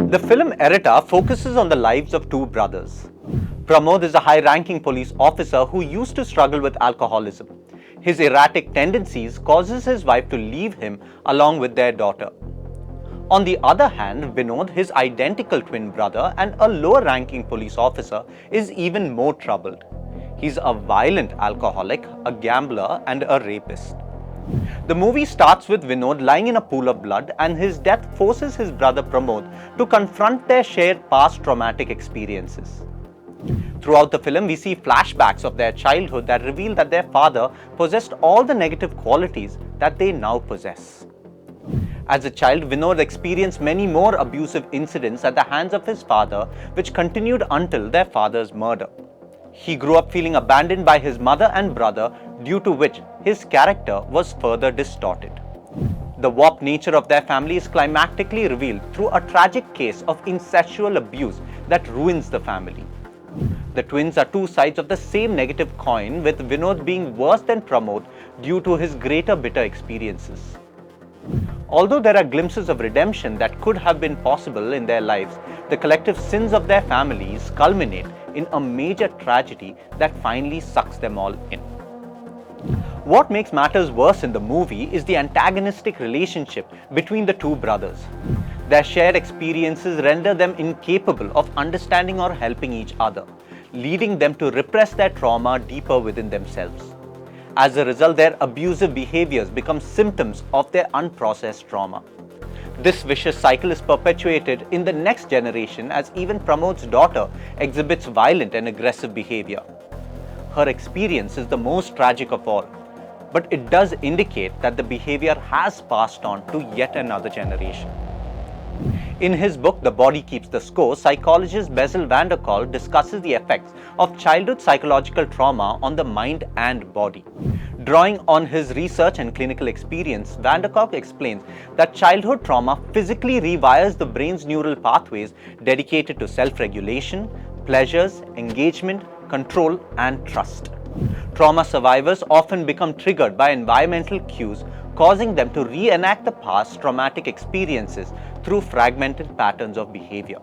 The film Iratta focuses on the lives of two brothers. Pramod is a high-ranking police officer who used to struggle with alcoholism. His erratic tendencies causes his wife to leave him along with their daughter. On the other hand, Vinod, his identical twin brother and a lower-ranking police officer, is even more troubled. He's a violent alcoholic, a gambler, and a rapist. The movie starts with Vinod lying in a pool of blood, and his death forces his brother Pramod to confront their shared past traumatic experiences. Throughout the film, we see flashbacks of their childhood that reveal that their father possessed all the negative qualities that they now possess. As a child, Vinod experienced many more abusive incidents at the hands of his father, which continued until their father's murder. He grew up feeling abandoned by his mother and brother, due to which his character was further distorted. The warped nature of their family is climactically revealed through a tragic case of incestual abuse that ruins the family. The twins are two sides of the same negative coin, with Vinod being worse than Pramod due to his greater bitter experiences. Although there are glimpses of redemption that could have been possible in their lives, the collective sins of their families culminate in a major tragedy that finally sucks them all in. What makes matters worse in the movie is the antagonistic relationship between the two brothers. Their shared experiences render them incapable of understanding or helping each other, leading them to repress their trauma deeper within themselves. As a result, their abusive behaviors become symptoms of their unprocessed trauma. This vicious cycle is perpetuated in the next generation, as even Pramod's daughter exhibits violent and aggressive behavior. Her experience is the most tragic of all, but it does indicate that the behavior has passed on to yet another generation. In his book, The Body Keeps the Score, psychologist Bessel van der Kolk discusses the effects of childhood psychological trauma on the mind and body. Drawing on his research and clinical experience, van der Kolk explains that childhood trauma physically rewires the brain's neural pathways dedicated to self-regulation, pleasures, engagement, control, and trust. Trauma survivors often become triggered by environmental cues, causing them to reenact the past traumatic experiences through fragmented patterns of behavior.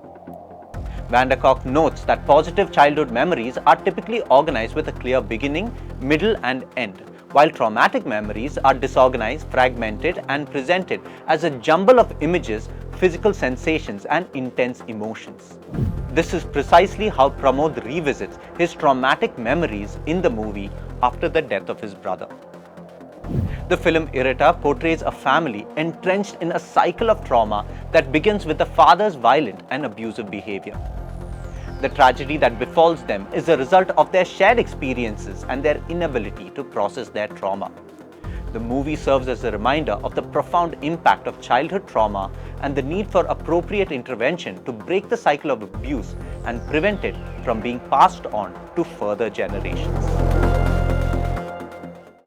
Van der Kolk notes that positive childhood memories are typically organized with a clear beginning, middle, and end, while traumatic memories are disorganized, fragmented, and presented as a jumble of images, physical sensations, and intense emotions. This is precisely how Pramod revisits his traumatic memories in the movie after the death of his brother. The film Iratta portrays a family entrenched in a cycle of trauma that begins with the father's violent and abusive behavior. The tragedy that befalls them is a result of their shared experiences and their inability to process their trauma. The movie serves as a reminder of the profound impact of childhood trauma and the need for appropriate intervention to break the cycle of abuse and prevent it from being passed on to further generations.